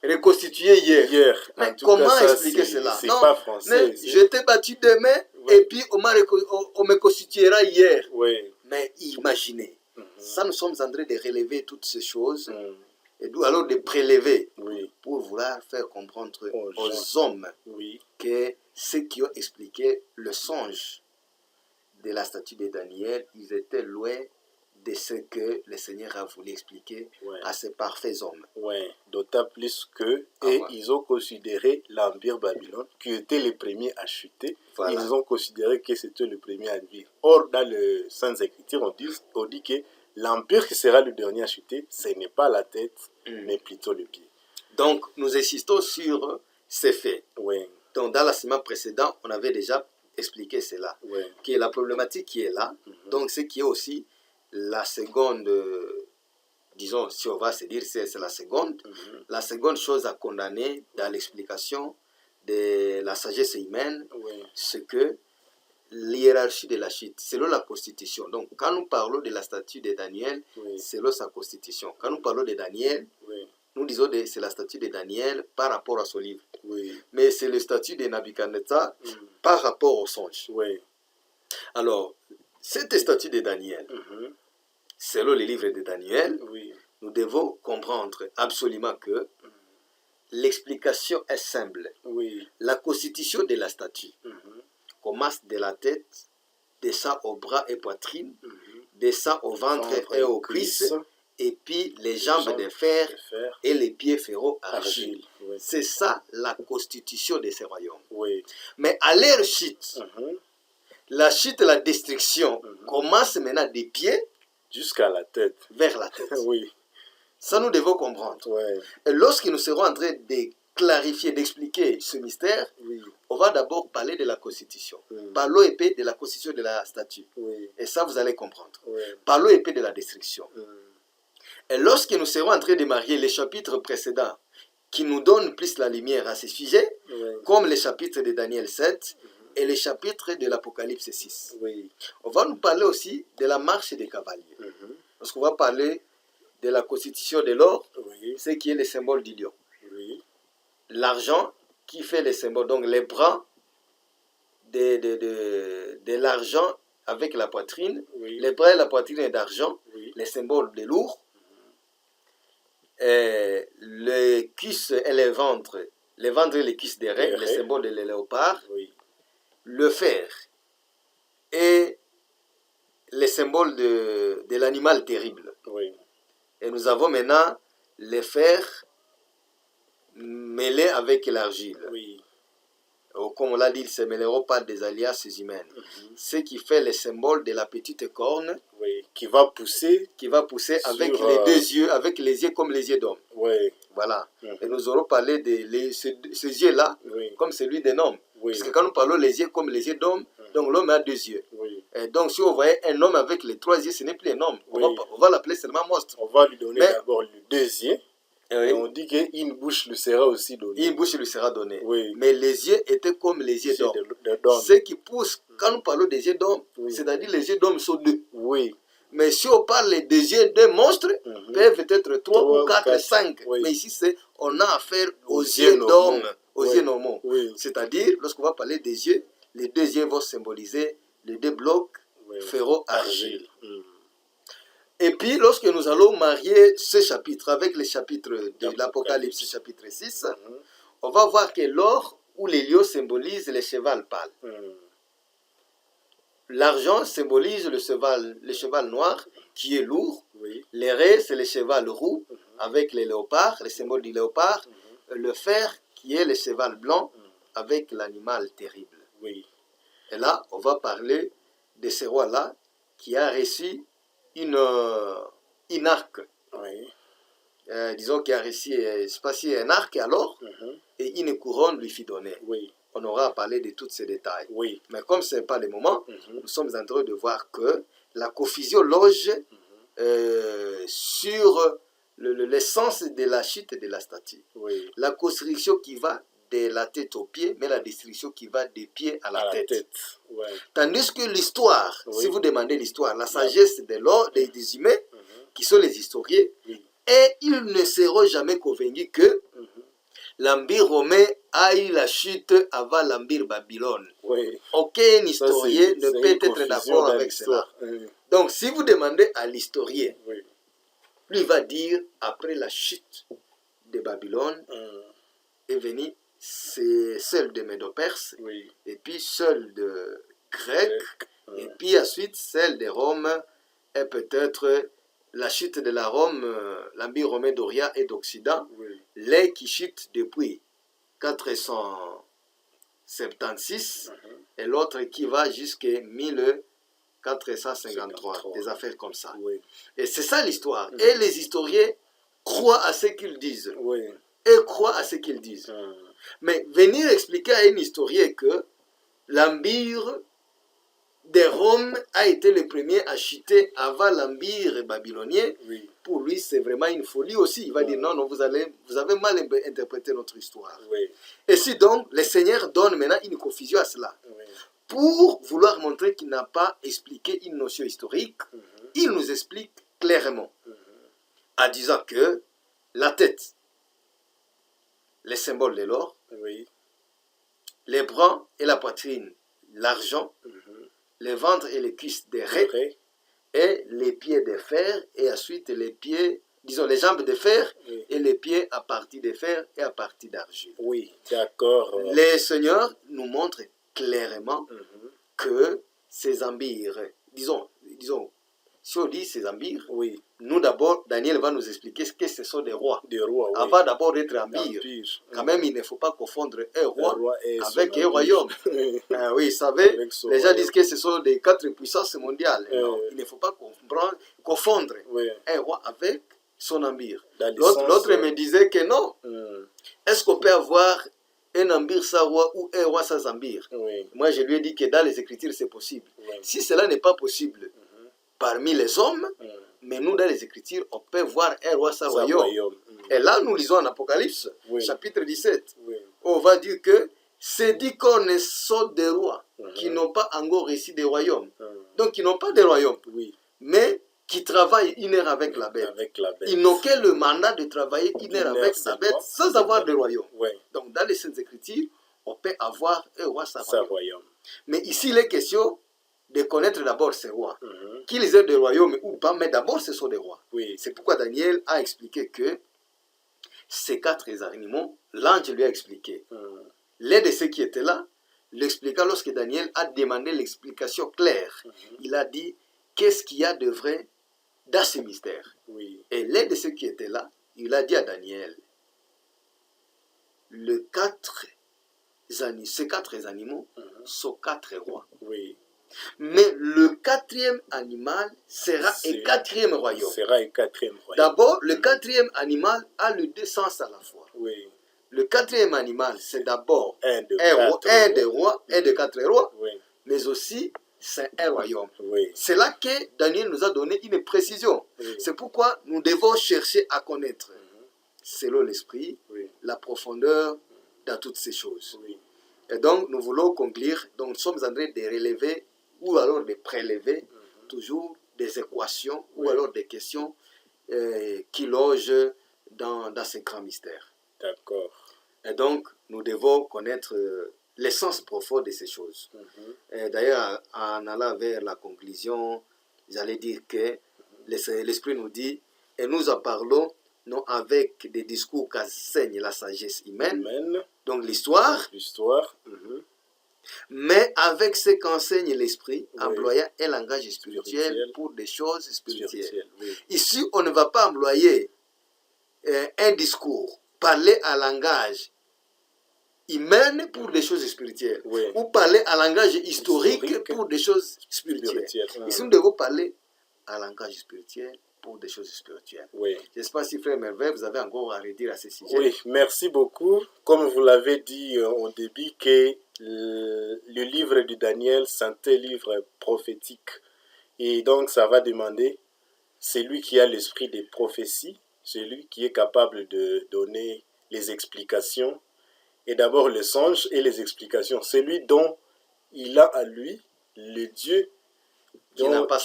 reconstitué hier. Mais comment expliquer cela? C'est pas français. J'étais bâti demain et puis on me constituera hier. Mais imaginez, ça nous sommes en train de relever toutes ces choses et alors de prélever pour vouloir faire comprendre aux hommes que ceux qui ont expliqué le songe de la statue de Daniel, ils étaient loin de ce que le Seigneur a voulu expliquer à ces parfaits hommes. D'autant plus que ils ont considéré l'Empire Babylone, qui était le premier à chuter, ils ont considéré que c'était le premier à vivre. Or, dans les Saintes Écritures, on dit que l'Empire qui sera le dernier à chuter, ce n'est pas la tête, mais plutôt le pied. Donc, nous insistons sur ces faits. Donc, dans la semaine précédente, on avait déjà expliqué cela. Que la problématique qui est là, donc ce qui est aussi la seconde, disons, si on va se dire c'est la seconde chose à condamner dans l'explication de la sagesse humaine, c'est que l'hiérarchie de la chute, selon la Constitution. Donc, quand nous parlons de la statue de Daniel, selon sa Constitution. Quand nous parlons de Daniel, nous disons que c'est la statue de Daniel par rapport à son livre. Mais c'est le statut de Nabucodonosor par rapport au songe. Alors, cette statue de Daniel, selon le livre de Daniel, nous devons comprendre absolument que l'explication est simple. La constitution de la statue commence de la tête, descend au bras et poitrine, descend au ventre et aux cuisses, et puis les jambes de fer et les pieds ferraux argile. C'est ça la constitution de ces royaumes. Mais à leur chute, la chute, la destruction commence maintenant des pieds jusqu'à la tête. Vers la tête. Ça, nous devons comprendre. Et lorsque nous serons en train de clarifier, d'expliquer ce mystère, on va d'abord parler de la constitution. Parlons épais de la constitution de la statue. Et ça, vous allez comprendre. Parlons épais de la destruction. Et lorsque nous serons en train de marier les chapitres précédents qui nous donnent plus la lumière à ce sujet, comme les chapitres de Daniel 7 et les chapitres de l'Apocalypse 6. On va nous parler aussi de la marche des cavaliers. Parce qu'on va parler de la constitution de l'or, ce qui est le symbole du lion. L'argent qui fait le symbole, donc les bras de l'argent avec la poitrine, les bras et la poitrine est d'argent, les symboles de lourd, les cuisses et les ventres et les cuisses des raies, les symboles de léopard, le fer et les symboles de l'animal terrible. Et nous avons maintenant les fers mêlés avec l'argile. Comme on l'a dit, ils ne se mêleront pas des alliances humaines. Ce qui fait le symbole de la petite corne Oui, qui va pousser avec sur, les deux yeux, avec les yeux comme les yeux d'homme. oui, Voilà. Et nous aurons parlé de ces yeux-là oui, comme celui d'un homme. oui, Parce que quand nous parlons les yeux comme les yeux d'homme, donc l'homme a deux yeux. oui. Et donc si on voyait un homme avec les trois yeux, ce n'est plus un homme. Oui. On va l'appeler seulement monstre. On va lui donner Mais- d'abord le deuxième. Et on dit qu'une bouche lui sera aussi donnée. Une bouche lui sera donnée. Oui. Mais les yeux étaient comme les yeux d'homme. d'homme. Ce qui pousse, quand nous parlons des yeux d'homme, Oui. c'est-à-dire les yeux d'homme sont deux. Oui. Mais si on parle des yeux d'un monstre, peuvent être trois Trois ou ou quatre, quatre. 5. Oui. Mais ici, on a affaire aux yeux yeux normaux. d'homme, aux Oui. yeux normaux. Oui. C'est-à-dire, lorsqu'on va parler des yeux, les deux yeux vont symboliser les deux blocs Oui. ferro-argile. Mm. Et puis, lorsque nous allons marier ce chapitre avec le chapitre de l'Apocalypse, chapitre 6, on va voir que l'or ou les lions symbolisent le cheval pâle. L'argent symbolise le cheval noir qui est lourd. Oui. L'éré, c'est le cheval roux avec les léopards, le symbole du léopard. Le fer qui est le cheval blanc avec l'animal terrible. Oui. Et là, on va parler de ce roi-là qui a reçu une arc. Oui. Disons qu'il a reçu, je ne sais pas si un arc alors, et une couronne lui fut donnée. Oui. On aura parlé de tous ces détails. Oui. Mais comme ce n'est pas le moment, nous sommes en train de voir que la confusion loge sur l'essence de la chute de la statue. Oui. La construction qui va de la tête aux pieds, mais la destruction qui va des pieds à la tête. Ouais. Tandis que l'histoire, Oui. si vous demandez l'histoire, la sagesse des humains, qui sont les historiens, Oui. et ils ne seront jamais convaincus que l'Empire romain a eu la chute avant l'Empire Babylone. Oui. Aucun historien ne peut être confusion d'accord dans avec cela. l'histoire. Donc, si vous demandez à l'historien, Oui. lui va dire, après la chute de Babylone, est venue celle de Médo-Perse, Oui. et puis celle de Grec, et puis ensuite celle de Rome, et peut-être la chute de la Rome, l'Empire romain d'Orient et d'Occident, Oui. les qui chutent depuis 476, et l'autre qui va jusqu'à 1453, des affaires comme ça. Oui. Et c'est ça l'histoire. Et les historiens croient à ce qu'ils disent. Oui. Et croient à ce qu'ils disent. Mais venir expliquer à un historien que l'Empire de Rome a été le premier à chuter avant l'Empire babylonien, Oui. pour lui c'est vraiment une folie aussi. Il va dire non, non, vous avez mal interprété notre histoire. Oui. Et si donc le Seigneur donne maintenant une confusion à cela, Oui. pour vouloir montrer qu'il n'a pas expliqué une notion historique, il nous explique clairement, en disant que la tête, les symboles de l'or, Oui. les bras et la poitrine, l'argent, les ventres et les cuisses des raies, Vrai. et les pieds de fer, et ensuite les pieds, disons les jambes de fer, Oui. et les pieds à partir de fer et à partir d'argile. Oui. D'accord. Le Seigneur nous montre clairement que ces empires, disons, si on dit ces empires, Oui. nous d'abord, Daniel va nous expliquer ce que ce sont des rois. Des rois. Oui. Avant d'abord d'être empire, Empire. quand même il ne faut pas confondre un roi et avec son un royaume. Oui, vous savez, Avec son les gens royaume. disent que ce sont des 4 puissances mondiales. Non, il ne faut pas confondre Oui. un roi avec son empire. Dans le L'autre sens, me disait que non. hum, Est-ce qu'on peut avoir un empire sans roi ou un roi sans empire? Oui. Moi, je lui ai dit que dans les Écritures, c'est possible. Oui. Si cela n'est pas possible parmi les hommes, Hum. mais nous, dans les Écritures, on peut voir un roi sans Sans royaume. royaume. Et là, nous lisons en Apocalypse, Oui. chapitre 17. Oui. On va dire que ces 10 cornes sont des rois qui n'ont pas encore reçu des royaumes. Donc, qui n'ont pas de royaume, Oui. mais qui travaillent une heure avec la bête. Avec la bête. Ils n'ont que le mandat de travailler une heure avec la bête sans avoir de royaume. Oui. Donc, dans les Saintes Écritures, on peut avoir un roi sans Sans royaume. royaume. Mais ici, il est question de connaître d'abord ces rois. Mhm. Qu'ils aient des royaumes ou pas, mais d'abord, ce sont des rois. Oui. C'est pourquoi Daniel a expliqué que ces 4 animaux, l'ange lui a expliqué. L'un de ceux qui étaient là l'expliqua lorsque Daniel a demandé l'explication claire. Il a dit, qu'est-ce qu'il y a de vrai dans ce mystère? Oui. Et l'un de ceux qui étaient là, il a dit à Daniel, le 4 ces 4 animaux sont 4 rois. Oui. Mais le 4e animal sera un 4e royaume. Sera un 4e royaume. D'abord, le 4e animal a les 2 sens à la fois. Oui. Le 4e animal, c'est d'abord un des rois, un des 4 rois, oui. mais aussi c'est un royaume. Oui. C'est là que Daniel nous a donné une précision. Oui. C'est pourquoi nous devons chercher à connaître, selon l'esprit, Oui. la profondeur dans toutes ces choses. Oui. Et donc, nous voulons conclure. Donc, nous sommes en train de relever ou alors de prélever toujours des équations ou alors des questions qui logent dans ces grands mystères. D'accord. Et donc, nous devons connaître l'essence profonde de ces choses. D'ailleurs, en allant vers la conclusion, j'allais dire que l'Esprit nous dit, et nous en parlons non avec des discours qu'enseigne la sagesse humaine, Amen. donc l'histoire, mais avec ce qu'enseigne l'Esprit, employant un langage spirituel pour des choses spirituelles. Oui. Ici, on ne va pas employer un discours, parler un langage humain pour des choses spirituelles, ou parler un langage historique pour des choses spirituelles. Ici, nous devons parler un langage spirituel pour des choses spirituelles. Oui. Je ne sais pas si Frère Merveille, vous avez encore à redire à ce sujet. Oui, merci beaucoup. Comme vous l'avez dit au début, que le livre de Daniel, c'est un livre prophétique. Et donc, ça va demander, celui qui a l'esprit des prophéties, celui qui est capable de donner les explications, et d'abord le songe et les explications, celui dont il a à lui le Dieu qui n'a pas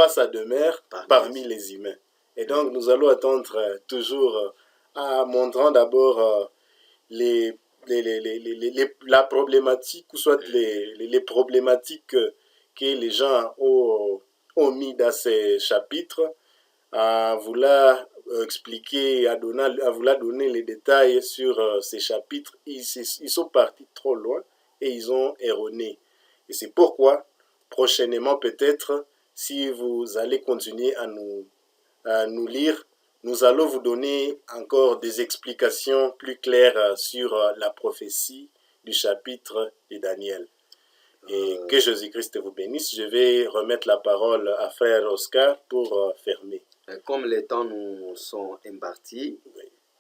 sa demeure parmi les humains. Et donc, nous allons attendre toujours en montrant d'abord la problématique, ou soit les problématiques que les gens ont mis dans ces chapitres, à vouloir expliquer, à vouloir donner les détails sur ces chapitres. Ils sont partis trop loin et ils ont erroné. Et c'est pourquoi, prochainement peut-être, si vous allez continuer à nous lire, nous allons vous donner encore des explications plus claires sur la prophétie du chapitre de Daniel. Et que Jésus-Christ vous bénisse. Je vais remettre la parole à Frère Oscar pour fermer. Comme les temps nous sont impartis,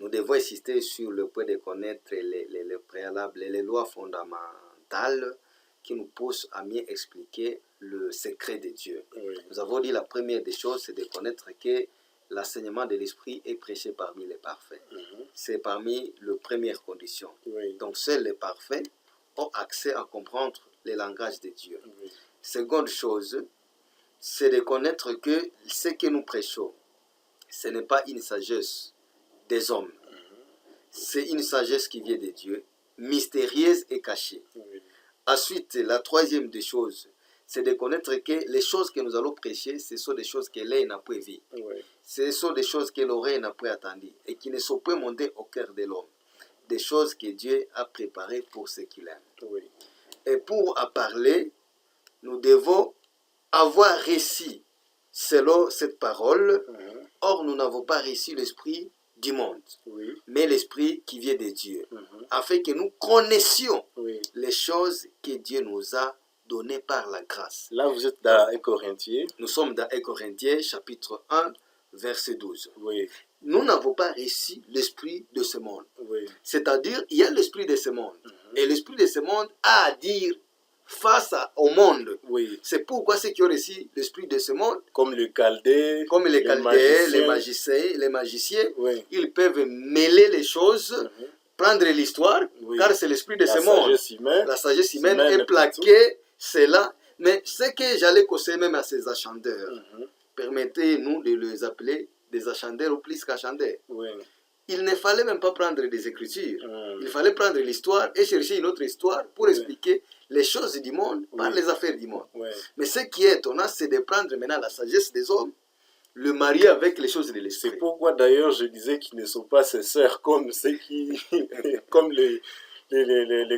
nous devons insister sur le point de connaître les préalables et les lois fondamentales qui nous poussent à mieux expliquer le secret de Dieu. Nous avons dit la première des choses, c'est de connaître que l'enseignement de l'Esprit est prêché parmi les parfaits. C'est parmi les premières conditions. Donc seuls les parfaits ont accès à comprendre le langage de Dieu. Seconde chose, c'est de connaître que ce que nous prêchons, ce n'est pas une sagesse des hommes. C'est une sagesse qui vient de Dieu, mystérieuse et cachée. Ensuite, la troisième des choses, c'est de connaître que les choses que nous allons prêcher, ce sont des choses que l'œil n'a pas vues. Ce sont des choses que l'oreille n'a pas attendues et qui ne sont pas montées au cœur de l'homme. Des choses que Dieu a préparées pour ceux qu'il aime. Et pour en parler, nous devons avoir réussi selon cette parole. Or, nous n'avons pas reçu l'esprit du monde, mais l'esprit qui vient de Dieu, afin que nous connaissions les choses que Dieu nous a données par la grâce. Là, vous êtes dans 1 Corinthiens. Nous sommes dans 1 Corinthiens, chapitre 1, verset 12. Nous n'avons pas reçu l'esprit de ce monde. C'est-à-dire, il y a l'esprit de ce monde. Et l'esprit de ce monde a à dire face au monde. C'est pourquoi ceux qui ont reçu l'esprit de ce monde, comme les Chaldées, les magiciens, ils peuvent mêler les choses, prendre l'histoire, car c'est l'esprit de ce monde. La sagesse humaine est plaquée, c'est là. Mais ce que j'allais conseiller même à ces achandeurs, permettez-nous de les appeler des achandeurs ou plus qu'achandeurs. Il ne fallait même pas prendre des écritures. Il fallait prendre l'histoire et chercher une autre histoire pour expliquer les choses du monde par les affaires du monde. Mais ce qui est étonnant, c'est de prendre maintenant la sagesse des hommes, le marier avec les choses de l'esprit. C'est pourquoi d'ailleurs je disais qu'ils ne sont pas ses sœurs comme ceux qui, comme les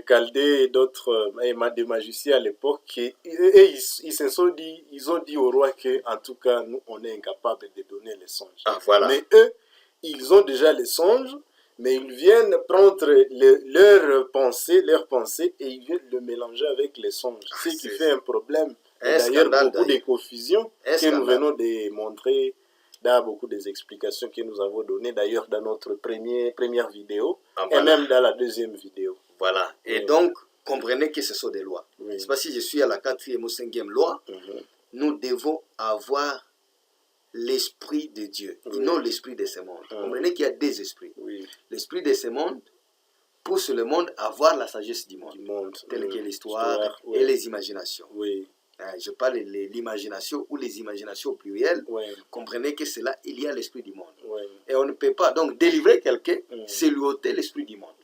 Chaldées et d'autres des magiciens à l'époque. Et ils se sont dit, ils ont dit au roi que en tout cas nous on est incapable de donner les songes. Voilà. Mais eux, ils ont déjà les songes, Mais ils viennent prendre leurs pensées, et ils viennent le mélanger avec les songes. Ce qui fait un problème. Et d'ailleurs, beaucoup de confusion que nous venons de montrer dans beaucoup des explications que nous avons données, d'ailleurs dans notre première vidéo, et même dans la deuxième vidéo. Voilà. Et donc, comprenez que ce sont des lois. Je ne sais pas si je suis à la 4e ou 5e loi. Nous devons avoir l'esprit de Dieu, et non l'esprit de ce monde. Comprenez qu'il y a deux esprits. L'esprit de ce monde pousse le monde à voir la sagesse du monde, telle que l'histoire et les imaginations. Je parle de l'imagination ou les imaginations au pluriel. Comprenez que c'est là, il y a l'esprit du monde. Et on ne peut pas donc délivrer quelqu'un, c'est lui ôter l'esprit du monde.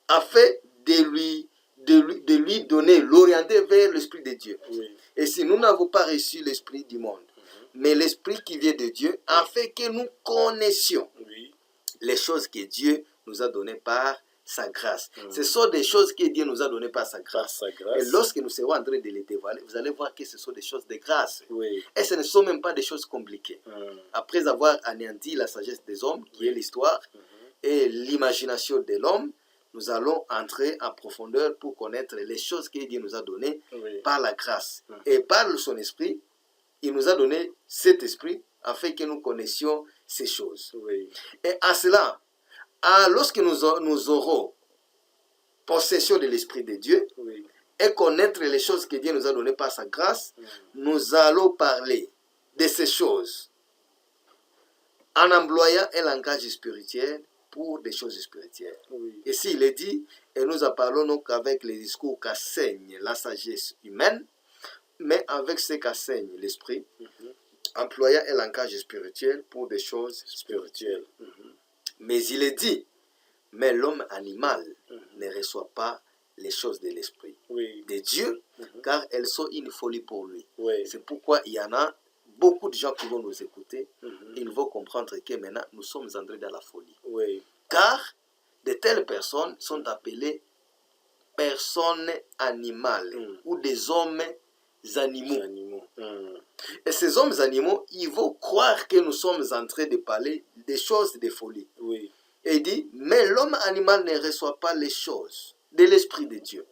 Afin de lui donner, l'orienter vers l'esprit de Dieu. Et si nous n'avons pas reçu l'esprit du monde, mais l'esprit qui vient de Dieu, afin que nous connaissions les choses que Dieu nous a données par sa grâce. Ce sont des choses que Dieu nous a données par sa grâce. Et lorsque nous serons en train de les dévoiler, vous allez voir que ce sont des choses de grâce. Et ce ne sont même pas des choses compliquées. Après avoir anéanti la sagesse des hommes, qui est l'histoire, et l'imagination de l'homme, nous allons entrer en profondeur pour connaître les choses que Dieu nous a données par la grâce. Et par son esprit, il nous a donné cet esprit afin que nous connaissions ces choses. Et à cela, lorsque nous aurons possession de l'esprit de Dieu et connaître les choses que Dieu nous a données par sa grâce, nous allons parler de ces choses en employant un langage spirituel pour des choses spirituelles. Et s'il est dit, et nous en parlons donc avec les discours qu'enseigne la sagesse humaine, mais avec ce qu'enseigne l'esprit, employant un langage spirituel pour des choses spirituelles. Mais il est dit, mais l'homme animal ne reçoit pas les choses de l'esprit de Dieu, car elles sont une folie pour lui. C'est pourquoi il y en a beaucoup de gens qui vont nous écouter, ils vont comprendre que maintenant nous sommes entrés dans la folie. Car de telles personnes sont appelées personnes animales ou des hommes animaux. Et ces hommes animaux, ils vont croire que nous sommes en train de parler des choses de folie. Et il dit, mais l'homme animal ne reçoit pas les choses de l'esprit de Dieu.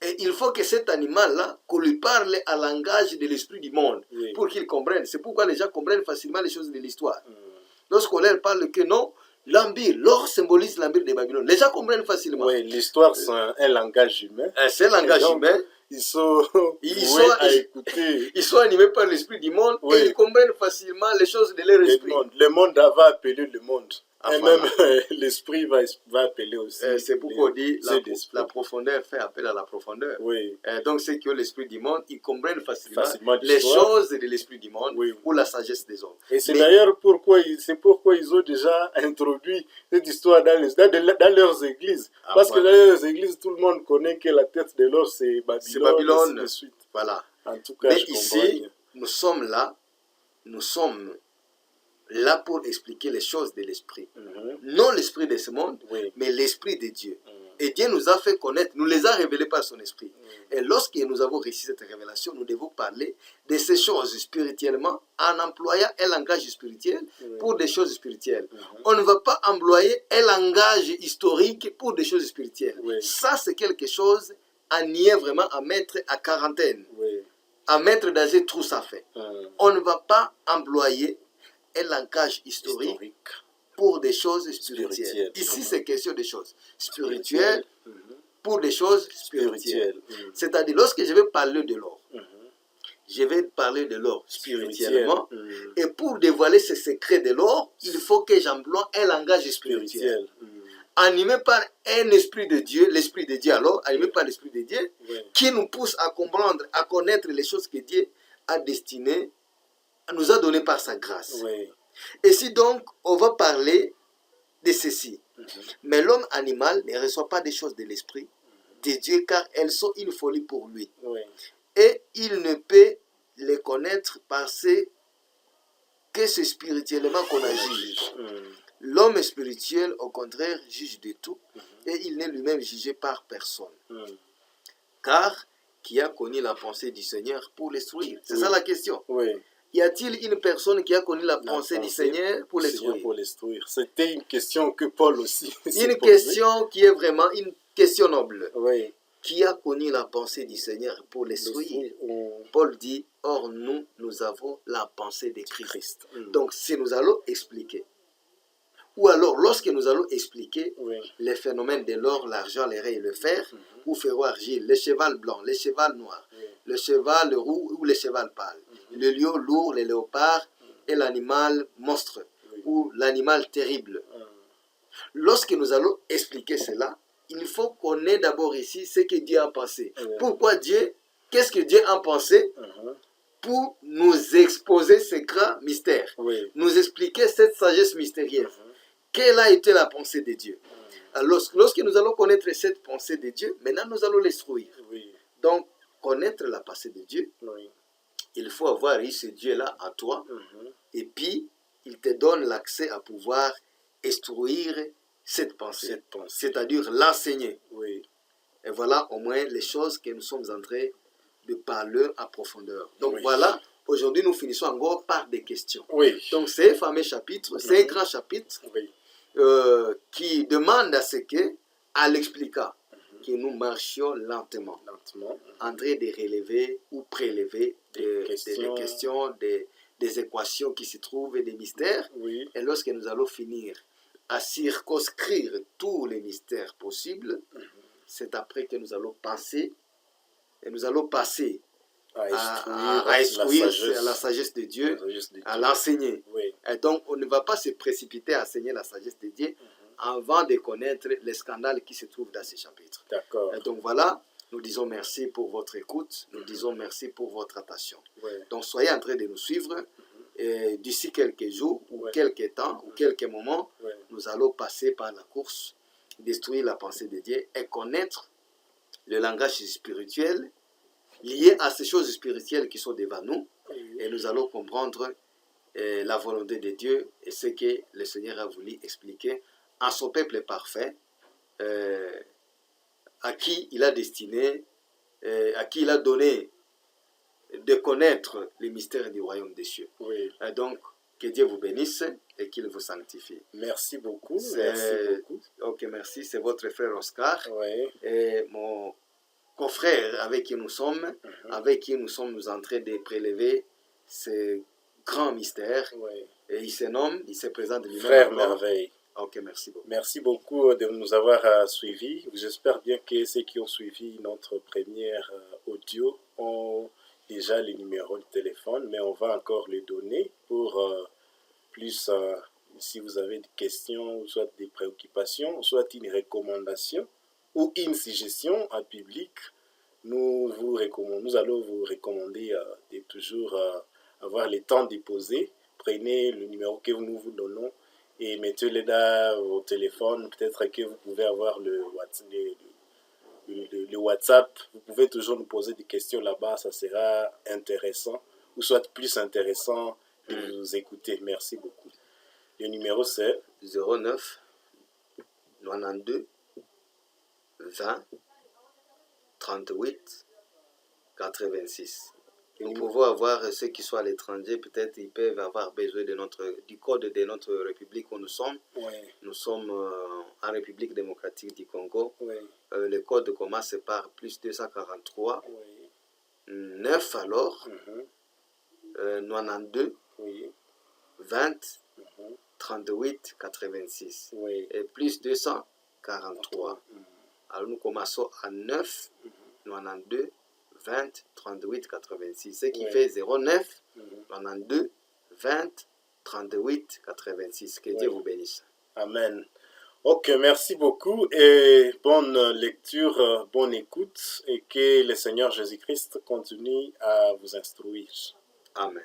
Et il faut que cet animal-là, qu'on lui parle à langage de l'esprit du monde, pour qu'il comprenne. C'est pourquoi les gens comprennent facilement les choses de l'histoire. Lorsqu'on leur parle que non, l'empire, l'or symbolise l'empire de Babylone. Les gens comprennent facilement. L'histoire, c'est un langage humain. C'est un langage humain. Ils sont à écouter. Ils sont animés par l'esprit du monde et ils comprennent facilement les choses de leur esprit. Le monde va appeler le monde. Et même l'esprit va appeler aussi. C'est pourquoi on dit la profondeur fait appel à la profondeur. Donc ceux qui ont l'esprit du monde, ils comprennent facilement les choses de l'esprit du monde ou la sagesse des hommes. Et c'est d'ailleurs pourquoi ils ont déjà introduit cette histoire dans leurs églises. Parce que dans leurs églises, tout le monde connaît que la tête de l'or, c'est Babylone. De suite. Voilà. En tout cas, mais ici, nous sommes là pour expliquer les choses de l'esprit. Non l'esprit de ce monde, mais l'esprit de Dieu. Et Dieu nous a fait connaître, nous les a révélés par son esprit. Et lorsque nous avons réussi cette révélation, nous devons parler de ces choses spirituellement en employant un langage spirituel pour des choses spirituelles. On ne va pas employer un langage historique pour des choses spirituelles. Ça, c'est quelque chose à nier vraiment, à mettre à quarantaine, à mettre dans un trou à fait. On ne va pas employer un langage historique pour des choses spirituelles. Ici, c'est question de choses spirituelles pour des choses spirituelles. C'est-à-dire, lorsque je vais parler de l'or, je vais parler de l'or spirituellement. Et pour dévoiler ce secret de l'or, il faut que j'emploie un langage spirituel. Animé par un esprit de Dieu, l'esprit de Dieu alors, animé par l'esprit de Dieu, qui nous pousse à comprendre, à connaître les choses que Dieu a destinées, nous a donné par sa grâce. Et si donc on va parler de ceci, mais l'homme animal ne reçoit pas des choses de l'esprit de Dieu car elles sont une folie pour lui. Et il ne peut les connaître parce que c'est spirituellement qu'on agit. L'homme spirituel, au contraire, juge de tout et il n'est lui-même jugé par personne. Car qui a connu la pensée du Seigneur pour l'instruire? C'est ça la question. Y a-t-il une personne qui a connu la La pensée du pensée Seigneur pour du Seigneur l'instruire? pour l'instruire. C'était une question que Paul aussi s'est Une posée. question qui est vraiment une question noble. Oui, Qui a connu la pensée du Seigneur pour l'instruire? Paul dit, or nous avons la pensée de Christ. Christ. Donc si nous allons expliquer, ou alors lorsque nous allons expliquer Oui. les phénomènes de l'or, l'argent, les raies et le fer, ou ferro-argile, le cheval blanc, le cheval noir, le cheval roux ou le cheval pâle, le lion lourd, le léopard et l'animal monstre, ou l'animal terrible. Lorsque nous allons expliquer cela, il faut qu'on ait d'abord ici ce que Dieu a pensé. Pourquoi Dieu? Qu'est-ce que Dieu a pensé pour nous exposer ces grands mystères, nous expliquer cette sagesse mystérieuse. Quelle a été la pensée de Dieu? Alors, lorsque nous allons connaître cette pensée de Dieu, maintenant nous allons l'instruire. Donc, connaître la pensée de Dieu, il faut avoir eu ce Dieu-là en toi, et puis il te donne l'accès à pouvoir instruire cette pensée. C'est-à-dire l'enseigner. Et voilà au moins les choses que nous sommes en train de parler en profondeur. Donc voilà, aujourd'hui nous finissons encore par des questions. Donc c'est un fameux chapitre, c'est un grand chapitre qui demande à ce que, à l'expliquant, que nous marchions lentement, en train de relever ou prélever des questions, des équations qui se trouvent et des mystères. Et lorsque nous allons finir à circonscrire tous les mystères possibles, c'est après que nous allons passer et nous allons passer à instruire la sagesse de Dieu, à l'enseigner. Et donc, on ne va pas se précipiter à enseigner la sagesse de Dieu avant de connaître les scandales qui se trouvent dans ces chapitres. Et donc, voilà, nous disons merci pour votre écoute, nous disons merci pour votre attention. Donc, soyez en train de nous suivre. Et d'ici quelques jours, ou quelques temps, ou quelques moments, nous allons passer par la course, détruire la pensée de Dieu et connaître le langage spirituel lié à ces choses spirituelles qui sont devant nous. Et nous allons comprendre la volonté de Dieu et ce que le Seigneur a voulu expliquer à son peuple parfait, à qui il a destiné, à qui il a donné de connaître les mystères du royaume des cieux. Et donc, que Dieu vous bénisse et qu'il vous sanctifie. Merci beaucoup. Ok, merci. C'est votre frère Oscar et mon confrère avec qui nous sommes, nous en train de prélever ces grands mystères. Et il se présente lui-même. Frère Merveille. Ok, merci beaucoup. Merci beaucoup de nous avoir suivis. J'espère bien que ceux qui ont suivi notre première audio ont déjà les numéros de téléphone, mais on va encore les donner pour plus, si vous avez des questions, soit des préoccupations, soit une recommandation ou une suggestion en public. Nous allons vous recommander de toujours avoir le temps de poser. Prenez le numéro que nous vous donnons et mettez-le dans vos téléphones. Peut-être que vous pouvez avoir le WhatsApp. Vous pouvez toujours nous poser des questions là-bas. Ça sera intéressant, ou soit plus intéressant de vous écouter. Merci beaucoup. Le numéro c'est 09 92 20 38 86. Nous pouvons avoir ceux qui sont à l'étranger, peut-être ils peuvent avoir besoin du code de notre République où nous sommes. Nous sommes en République démocratique du Congo. Le code commence par plus 243 9 alors 92 20 38 86 et plus 243. Alors nous commençons à 9 92 20 38 86, ce qui fait 09 92 20 38 86. Que Dieu vous bénisse. Amen. Ok, merci beaucoup et bonne lecture, bonne écoute et que le Seigneur Jésus-Christ continue à vous instruire. Amen.